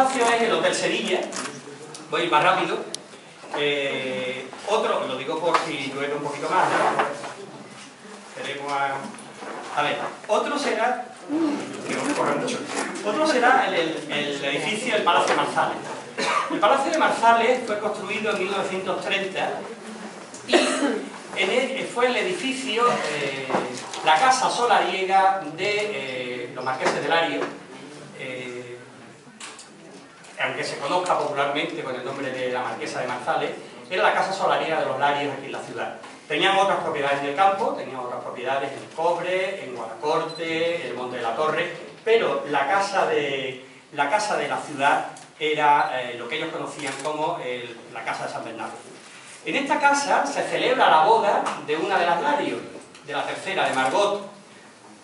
palacio es el Hotel Sevilla. Voy a ir más rápido. Otro, lo digo por si llueve un poquito más, ¿no? Tenemos a ver, otro será... Otro será el edificio del Palacio de Marzales. El Palacio de Marzales fue construido en 1930 y fue el edificio, la casa solariega de los marqueses de Lario, aunque se conozca popularmente con el nombre de la Marquesa de Marzales, era la casa solariega de los Larios aquí en la ciudad. Tenían otras propiedades en el campo, tenían otras propiedades en Cobre, en Guadacorte, en el Monte de la Torre, pero la casa de la ciudad era lo que ellos conocían como la Casa de San Bernardo. En esta casa se celebra la boda de una de las Larios, de la tercera, de Margot,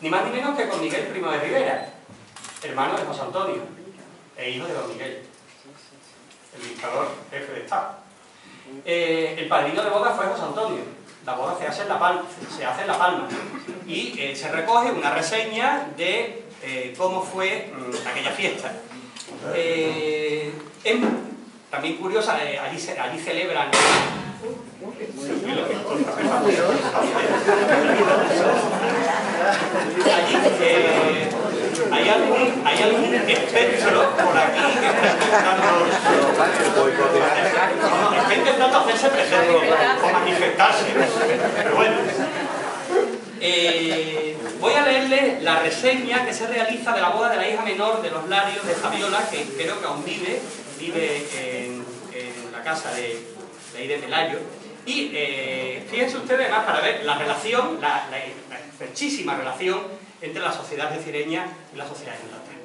ni más ni menos que con Miguel Primo de Rivera, hermano de José Antonio, e hijo de don Miguel, el dictador jefe de Estado. El padrino de boda fue José Antonio. La boda se hace en La Palma y se recoge una reseña de cómo fue aquella fiesta. También curiosa, allí celebran... Hay algún espectro por aquí que está intentando hacerse presente o manifestarse, pero bueno. Voy a leerle la reseña que se realiza de la boda de la hija menor de los Larios de Fabiola, que creo que aún vive en la casa de ahí de Pelayo. Y fíjense ustedes además para ver la relación, la estrechísima relación entre la sociedad algecireña y la sociedad de Inglaterra.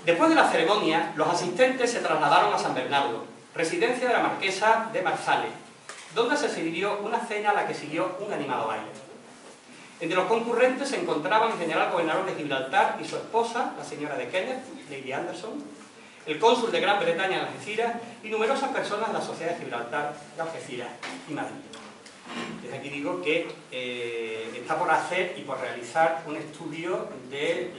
Después de la ceremonia, los asistentes se trasladaron a San Bernardo, residencia de la Marquesa de Marzales, donde se sirvió una cena a la que siguió un animado baile. Entre los concurrentes se encontraban el general gobernador de Gibraltar y su esposa, la señora de Kenneth, Lady Anderson, el cónsul de Gran Bretaña en Algeciras y numerosas personas de la sociedad de Gibraltar, de Algeciras y Madrid. Desde aquí digo que está por hacer y por realizar un estudio de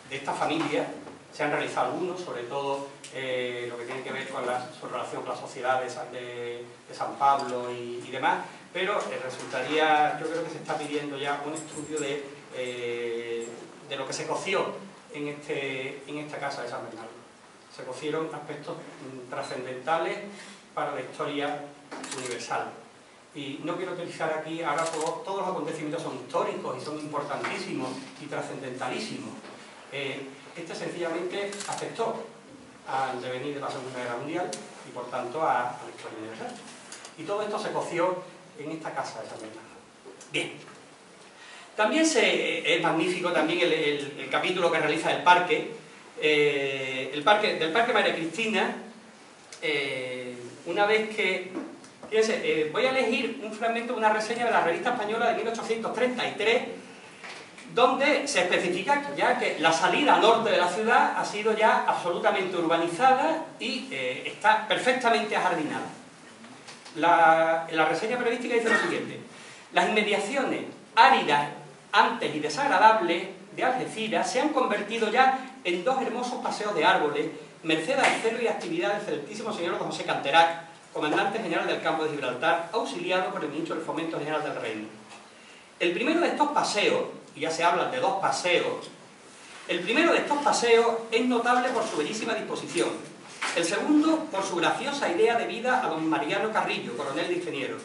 esta familia. Se han realizado algunos, sobre todo lo que tiene que ver con su relación con la sociedad de San Pablo y demás, pero resultaría, yo creo que se está pidiendo ya un estudio de lo que se coció en esta casa de San Bernardo. Se cocieron aspectos trascendentales para la historia universal. Y no quiero utilizar aquí, ahora todos los acontecimientos son históricos y son importantísimos y trascendentalísimos. Este sencillamente afectó al devenir de la Segunda Guerra Mundial y por tanto a la historia universal. Y todo esto se coció en esta casa de San Bernardo. Bien. También es magnífico también el capítulo que realiza del Parque María Cristina, una vez que... Fíjense, voy a elegir un fragmento de una reseña de la Revista Española de 1833, donde se especifica ya que la salida norte de la ciudad ha sido ya absolutamente urbanizada y está perfectamente ajardinada. La reseña periodística dice lo siguiente: las inmediaciones áridas, antes y desagradables de Algeciras se han convertido ya en dos hermosos paseos de árboles, merced al celo y actividad del excelentísimo señor don José Canterac, comandante general del campo de Gibraltar, auxiliado por el ministro del Fomento General del Reino. El primero de estos paseos, y ya se habla de dos paseos, el primero de estos paseos es notable por su bellísima disposición, el segundo por su graciosa idea debida a don Mariano Carrillo, coronel de ingenieros.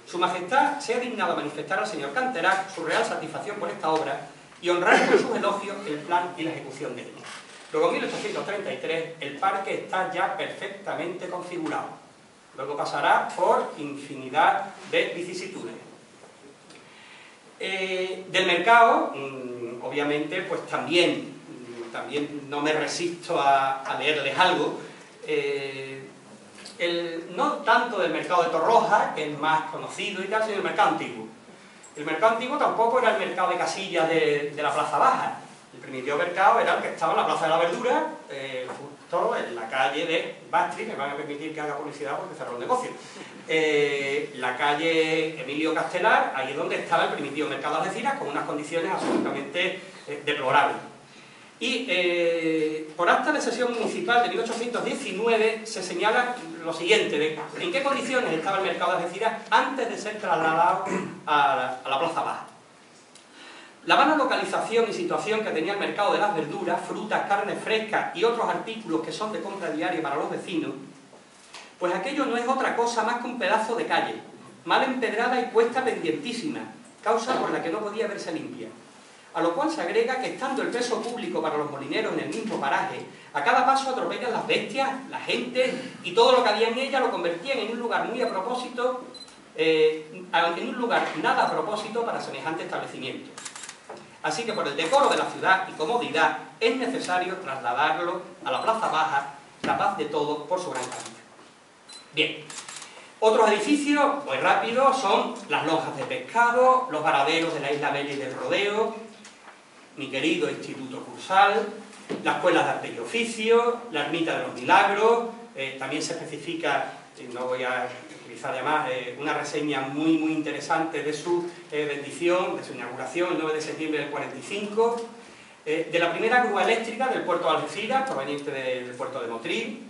Su Majestad se ha dignado a manifestar al señor Canterac su real satisfacción por esta obra y honrar con sus elogios el plan y la ejecución de ella. Luego, en 1833, el parque está ya perfectamente configurado. Luego pasará por infinidad de vicisitudes. Del mercado, obviamente, pues también no me resisto a leerles algo. No tanto del mercado de Torroja, que es más conocido y tal, sino del mercado antiguo. El mercado antiguo tampoco era el mercado de Casillas de la Plaza Baja. El primitivo mercado era el que estaba en la Plaza de la Verdura, justo en la calle de Bastri, me van a permitir que haga publicidad porque cerró el negocio. La calle Emilio Castelar, ahí es donde estaba el primitivo mercado de Algeciras, con unas condiciones absolutamente deplorables. Y por acta de sesión municipal de 1819 se señala lo siguiente, de en qué condiciones estaba el mercado de Algeciras antes de ser trasladado a la Plaza Baja. La mala localización y situación que tenía el mercado de las verduras, frutas, carnes frescas y otros artículos que son de compra diaria para los vecinos, pues aquello no es otra cosa más que un pedazo de calle, mal empedrada y cuesta pendientísima, causa por la que no podía verse limpia. A lo cual se agrega que estando el peso público para los molineros en el mismo paraje, a cada paso atropellan las bestias, la gente y todo lo que había en ella lo convertían en un lugar muy a propósito, en un lugar nada a propósito para semejante establecimiento. Así que por el decoro de la ciudad y comodidad es necesario trasladarlo a la Plaza Baja, capaz de todo por su gran tamaño. Bien, otros edificios, muy rápidos, son las lonjas de pescado, los varaderos de la Isla Bella y del Rodeo, mi querido Instituto Cursal, la Escuela de Arte y Oficio, la Ermita de los Milagros, también se especifica, no voy a utilizar ya más, una reseña muy interesante de su bendición, de su inauguración el 9 de septiembre del 45, de la primera grúa eléctrica del puerto de Algeciras, proveniente del puerto de Motril,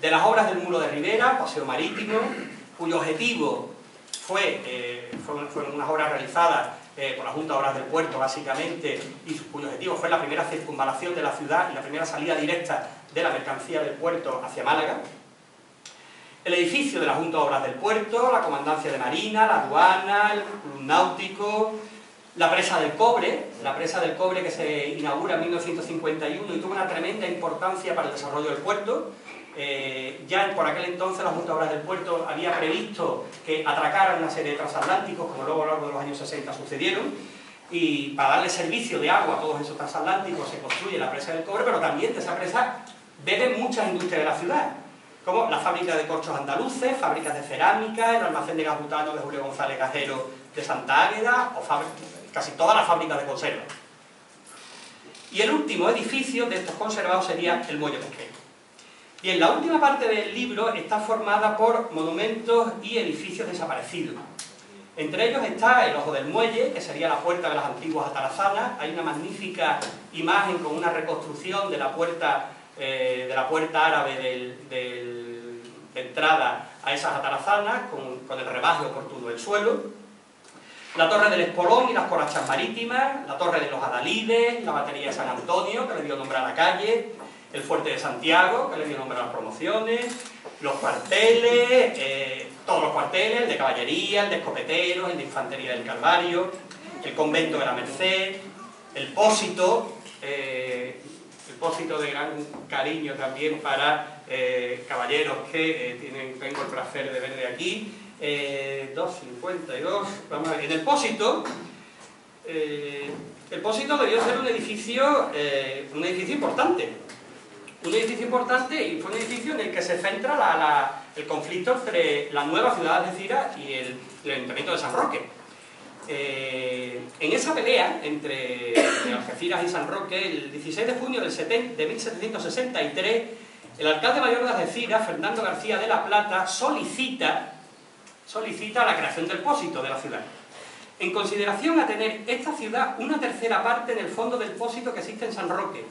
de las obras del Muro de Ribera, paseo marítimo, cuyo objetivo fueron unas obras realizadas por la Junta de Obras del Puerto, básicamente, y cuyo objetivo fue la primera circunvalación de la ciudad y la primera salida directa de la mercancía del puerto hacia Málaga. El edificio de la Junta de Obras del Puerto, la Comandancia de Marina, la aduana, el Club Náutico, la presa del cobre que se inaugura en 1951 y tuvo una tremenda importancia para el desarrollo del puerto. Ya por aquel entonces la Junta de Obras del Puerto había previsto que atracaran una serie de transatlánticos, como luego a lo largo de los años 60 sucedieron, y para darle servicio de agua a todos esos transatlánticos se construye la presa del cobre, pero también de esa presa beben muchas industrias de la ciudad, como la fábrica de corchos andaluces, fábricas de cerámica, el almacén de gas butano de Julio González Cajero de Santa Águeda, o casi todas las fábricas de conserva. Y el último edificio de estos conservados sería el muelle pesquero. Bien, la última parte del libro está formada por monumentos y edificios desaparecidos. Entre ellos está el Ojo del Muelle, que sería la puerta de las antiguas atarazanas. Hay una magnífica imagen con una reconstrucción de la puerta árabe de entrada a esas atarazanas, con el rebaje oportuno del suelo. La Torre del Espolón y las Corachas Marítimas, la Torre de los Adalides, la Batería de San Antonio, que le dio nombre a la calle, el Fuerte de Santiago, que le dio nombre a las promociones, los cuarteles, todos los cuarteles, el de caballería, el de escopeteros, el de infantería del Calvario, el convento de la Merced, el Pósito de gran cariño también para caballeros que tengo el placer de ver de aquí, 252, vamos a ver, en el Pósito, el Pósito debió ser un edificio importante. Un edificio importante y fue un edificio en el que se centra el conflicto entre la nueva ciudad de Algeciras y el Ayuntamiento de San Roque. En esa pelea entre Algeciras y San Roque, el 16 de junio de 1763, el alcalde mayor de Algeciras, Fernando García de la Plata, solicita la creación del Pósito de la ciudad, en consideración a tener esta ciudad una tercera parte en el fondo del Pósito que existe en San Roque,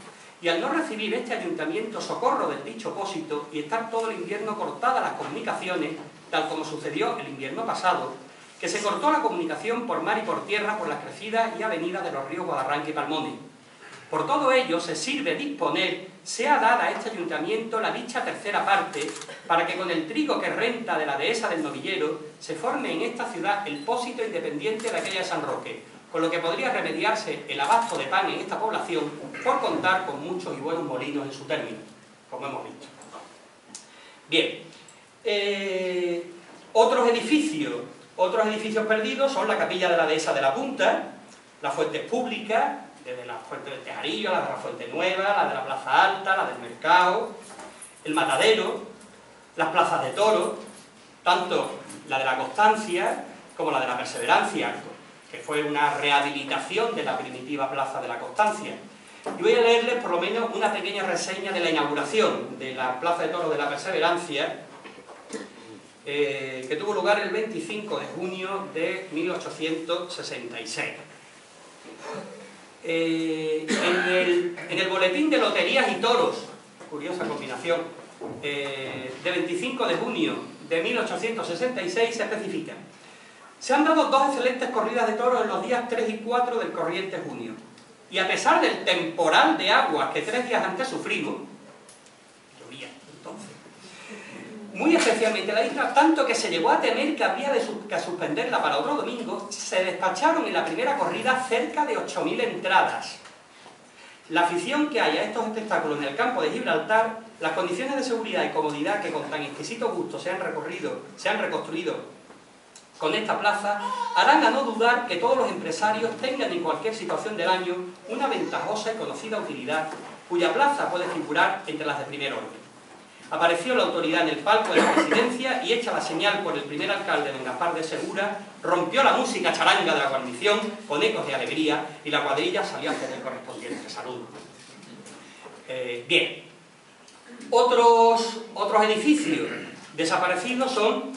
y al no recibir este ayuntamiento socorro del dicho Pósito y estar todo el invierno cortadas las comunicaciones, tal como sucedió el invierno pasado, que se cortó la comunicación por mar y por tierra por las crecidas y avenidas de los ríos Guadarranque y Palmones. Por todo ello, se sirve disponer, sea dada a este ayuntamiento la dicha tercera parte, para que con el trigo que renta de la dehesa del Novillero, se forme en esta ciudad el Pósito independiente de aquella de San Roque, con lo que podría remediarse el abasto de pan en esta población por contar con muchos y buenos molinos en su término, como hemos visto. Bien, otros edificios perdidos son la Capilla de la Dehesa de la Punta, las fuentes públicas, desde la fuente del Tejarillo, la de la Fuente Nueva, la de la Plaza Alta, la del Mercado, el Matadero, las plazas de toros, tanto la de la Constancia como la de la Perseverancia, que fue una rehabilitación de la primitiva plaza de la Constancia. Y voy a leerles por lo menos una pequeña reseña de la inauguración de la Plaza de Toros de la Perseverancia, que tuvo lugar el 25 de junio de 1866. En el Boletín de Loterías y Toros, curiosa combinación, de 25 de junio de 1866 se especifica: se han dado 2 excelentes corridas de toros en los días 3 y 4 del corriente junio, y a pesar del temporal de aguas que 3 días antes sufrimos, llovía entonces, muy especialmente la isla, tanto que se llegó a temer que habría que suspenderla para otro domingo, se despacharon en la primera corrida cerca de 8.000 entradas. La afición que hay a estos espectáculos en el campo de Gibraltar, las condiciones de seguridad y comodidad que con tan exquisito gusto se han reconstruido con esta plaza, harán a no dudar que todos los empresarios tengan en cualquier situación del año una ventajosa y conocida utilidad, cuya plaza puede figurar entre las de primer orden. Apareció la autoridad en el palco de la presidencia y, hecha la señal por el primer alcalde don Gaspar de Segura, rompió la música charanga de la guarnición con ecos de alegría y la cuadrilla salió a hacer el correspondiente saludo. Bien, otros edificios desaparecidos son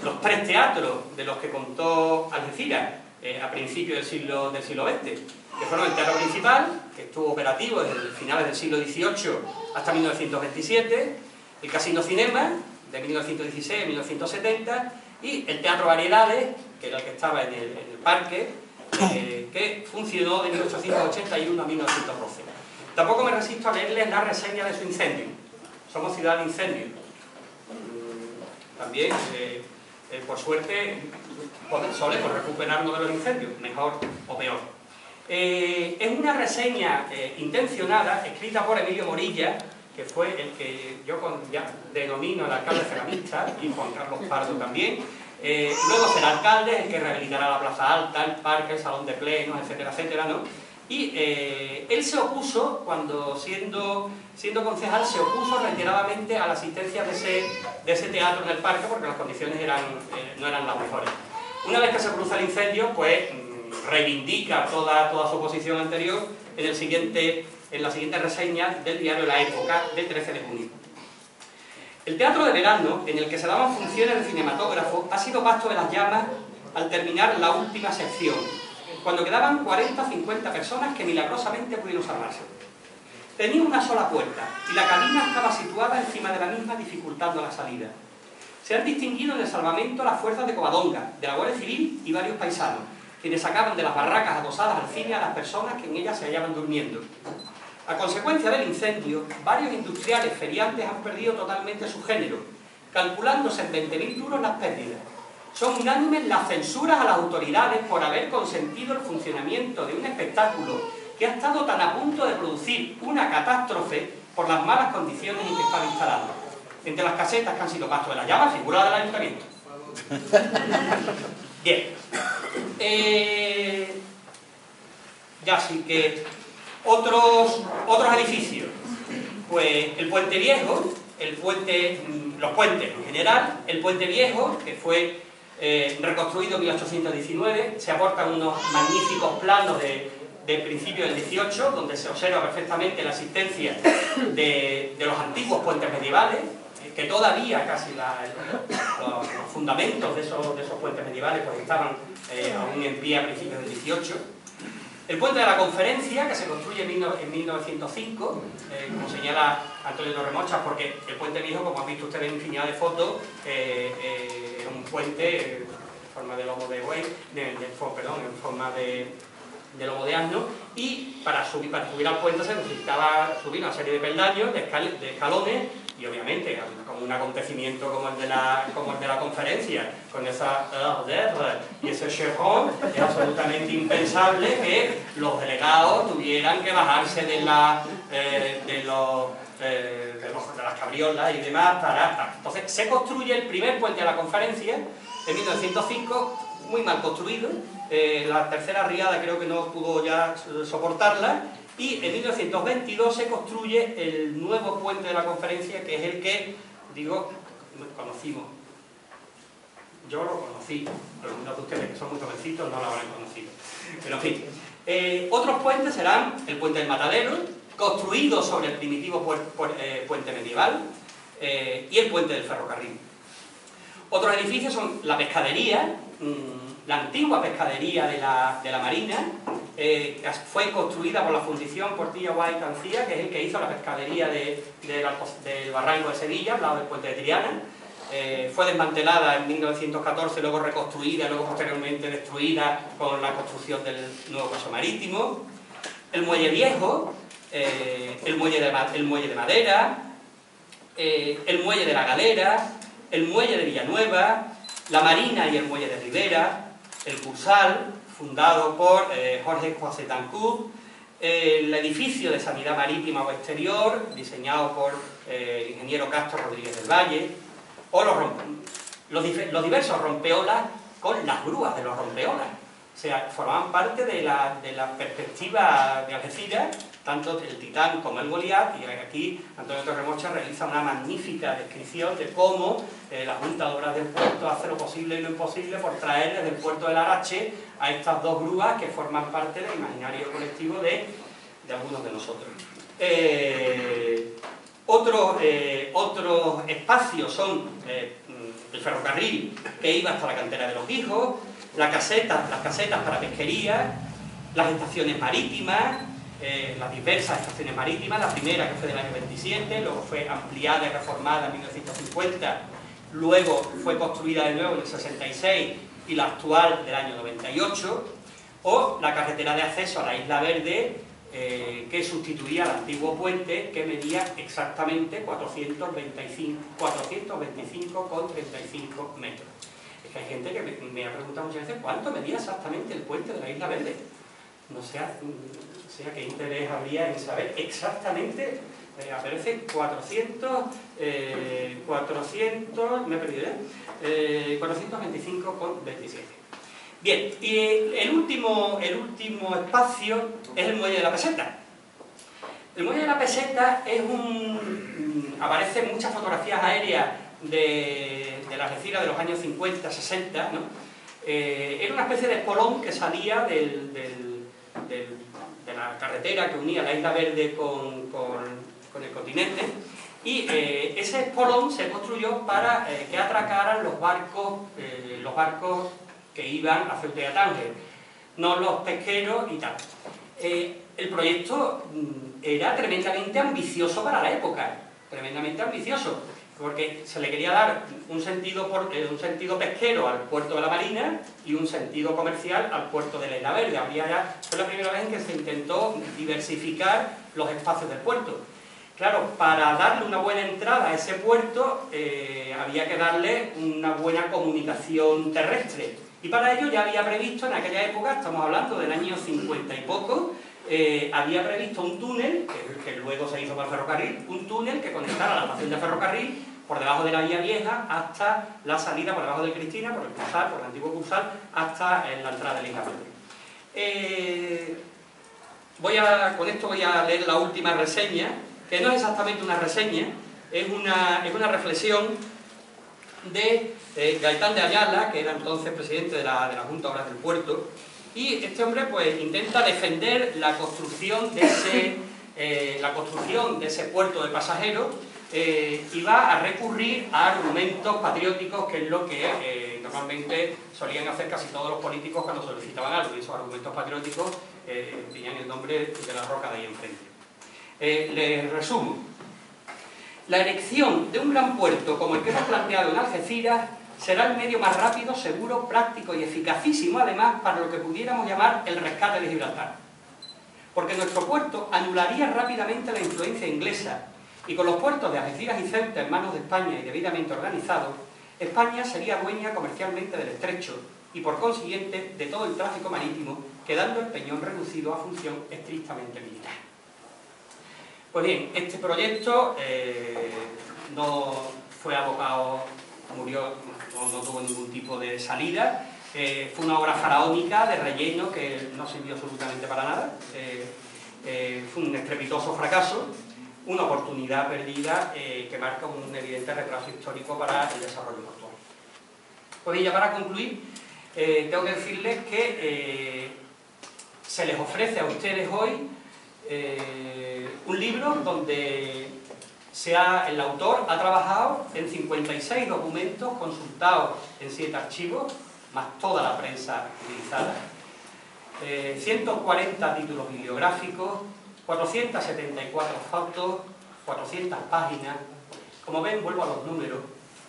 los 3 teatros de los que contó Algeciras a principios del siglo XX, que fueron el Teatro Principal, que estuvo operativo desde finales del siglo XVIII hasta 1927, el Casino Cinema, de 1916 a 1970, y el Teatro Variedades, que era el que estaba en el parque, que funcionó de 1881 a 1912. Tampoco me resisto a leerles la reseña de su incendio. Somos ciudad de incendios. También, por suerte, solemos recuperarnos de los incendios, mejor o peor. Es una reseña intencionada, escrita por Emilio Morilla, que fue el que yo ya denomino el alcalde ceramista, y Juan Carlos Pardo también. Luego será alcalde el que rehabilitará la Plaza Alta, el parque, el salón de plenos, etcétera, etcétera, ¿no? Y él se opuso, cuando siendo concejal, se opuso reiteradamente a la asistencia de ese teatro en el parque, porque las condiciones no eran las mejores. Una vez que se produce el incendio, pues reivindica toda su posición anterior en la siguiente reseña del diario La Época, del 13 de junio. El teatro de verano, en el que se daban funciones de cinematógrafo, ha sido pasto de las llamas al terminar la última sección, cuando quedaban 40 o 50 personas que milagrosamente pudieron salvarse. Tenía una sola puerta y la cabina estaba situada encima de la misma, dificultando la salida. Se han distinguido en el salvamento las fuerzas de Covadonga, de la Guardia Civil y varios paisanos, quienes sacaban de las barracas adosadas al cine a las personas que en ellas se hallaban durmiendo. A consecuencia del incendio, varios industriales feriantes han perdido totalmente su género, calculándose en 20.000 duros las pérdidas. Son unánimes las censuras a las autoridades por haber consentido el funcionamiento de un espectáculo que ha estado tan a punto de producir una catástrofe por las malas condiciones en que estaba instalado. Entre las casetas que han sido pasto de la llama figura del ayuntamiento. Bien. Ya sí que otros edificios. Pues el Puente Viejo, los puentes en general, el Puente Viejo, que fue reconstruido en 1819, se aportan unos magníficos planos de principio del 18, donde se observa perfectamente la existencia de los antiguos puentes medievales, que todavía casi los fundamentos de esos puentes medievales pues estaban aún en pie a principios del 18. El puente de la Conferencia, que se construye en 1905, como señala Antonio Torremocha, porque el Puente Viejo, como han visto ustedes en infinidad de fotos, era un puente en forma de lomo de buey, en forma de lomo de asno, y para subir al puente se necesitaba subir una serie de peldaños, de escalones, y obviamente como un acontecimiento como el de la Conferencia, con esa y ese chevron, es absolutamente impensable que los delegados tuvieran que bajarse de las cabriolas y demás Entonces se construye el primer puente de la Conferencia en 1905, muy mal construido. La tercera riada creo que no pudo ya soportarla, y en 1922 se construye el nuevo puente de la Conferencia, que es el que, conocimos. Yo lo conocí, algunos de ustedes que son muy jovencitos no lo habrán conocido. Pero en fin, otros puentes serán el Puente del Matadero, construido sobre el primitivo puente medieval, y el Puente del Ferrocarril. Otros edificios son la pescadería, la antigua pescadería de la Marina, fue construida por la Fundición Portilla Guay Cancía, que es el que hizo la pescadería del Barranco de Sevilla, al lado del puente de Triana. Fue desmantelada en 1914, luego reconstruida, luego posteriormente destruida con la construcción del nuevo paso marítimo. El muelle viejo, el muelle de madera, el muelle de la Galera, el muelle de Villanueva, la Marina y el muelle de Ribera, el Cursal, fundado por Jorge Coasetancourt, el edificio de Sanidad Marítima o Exterior, diseñado por el ingeniero Castro Rodríguez del Valle, o los diversos rompeolas con las grúas de los rompeolas. O sea, formaban parte de la perspectiva de Algeciras, tanto el Titán como el Goliat, y aquí Antonio Torremocha realiza una magnífica descripción de cómo la Junta de Obras del Puerto hace lo posible y lo imposible por traer desde el puerto del Arache a estas dos grúas que forman parte del imaginario colectivo de algunos de nosotros. Otros espacios son el ferrocarril que iba hasta la cantera de los Hijos, las casetas para pesquería, las estaciones marítimas, las diversas estaciones marítimas, la primera que fue del año 27, luego fue ampliada y reformada en 1950, luego fue construida de nuevo en el 66 y la actual del año 98, o la carretera de acceso a la Isla Verde, que sustituía al antiguo puente que medía exactamente 425,35 metros. Es que hay gente que me ha preguntado muchas veces cuánto medía exactamente el puente de la Isla Verde. No sé, qué interés habría en saber exactamente. Aparece 425,27. Bien, y el último espacio es el muelle de la Peseta. El muelle de la Peseta es aparecen muchas fotografías aéreas de la Algeciras de los años 50, 60, ¿no? Era una especie de espolón que salía de la carretera que unía la Isla Verde con el continente, y ese espolón se construyó para que atracaran los barcos que iban a Ceuta y a Tánger, no los pesqueros y tal. El proyecto era tremendamente ambicioso para la época, tremendamente ambicioso, porque se le quería dar un sentido pesquero al puerto de la Marina y un sentido comercial al puerto de la Isla Verde. Fue la primera vez en que se intentó diversificar los espacios del puerto. Claro, para darle una buena entrada a ese puerto había que darle una buena comunicación terrestre. Y para ello ya había previsto, en aquella época, estamos hablando del año 50 y poco, había previsto un túnel, que luego se hizo para el ferrocarril, un túnel que conectara la estación de ferrocarril por debajo de la Vía Vieja hasta la salida por debajo del Cristina, por el Cursal, por el antiguo Cursal, hasta la entrada de la Isla Verde. Con esto voy a leer la última reseña, que no es exactamente una reseña, es una reflexión de Gaitán de Ayala, que era entonces presidente de la Junta de Obras del Puerto, y este hombre pues intenta defender la construcción de ese puerto de pasajeros, y va a recurrir a argumentos patrióticos, que es lo que normalmente solían hacer casi todos los políticos cuando solicitaban algo, y esos argumentos patrióticos tenían el nombre de la roca de ahí enfrente. Les resumo. La erección de un gran puerto como el que hemos planteado en Algeciras será el medio más rápido, seguro, práctico y eficacísimo, además, para lo que pudiéramos llamar el rescate de Gibraltar. Porque nuestro puerto anularía rápidamente la influencia inglesa, y con los puertos de Algeciras y Ceuta en manos de España y debidamente organizados, España sería dueña comercialmente del estrecho y, por consiguiente, de todo el tráfico marítimo, quedando el Peñón reducido a función estrictamente militar. Pues bien, este proyecto no fue abocado, murió, no tuvo ningún tipo de salida. Fue una obra faraónica de relleno que no sirvió absolutamente para nada. Fue un estrepitoso fracaso, una oportunidad perdida que marca un evidente retraso histórico para el desarrollo portuario. Pues ya para concluir, tengo que decirles que se les ofrece a ustedes hoy un libro donde el autor ha trabajado en 56 documentos consultados en 7 archivos, más toda la prensa utilizada. 140 títulos bibliográficos, 474 fotos, 400 páginas. Como ven, vuelvo a los números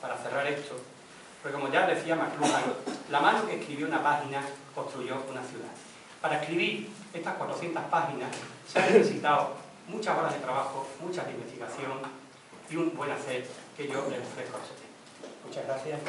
para cerrar esto, porque como ya decía McLuhan, la mano que escribió una página construyó una ciudad. Para escribir estas 400 páginas se han necesitado muchas horas de trabajo, mucha investigación y un buen hacer que yo les ofrezco a ustedes. Muchas gracias.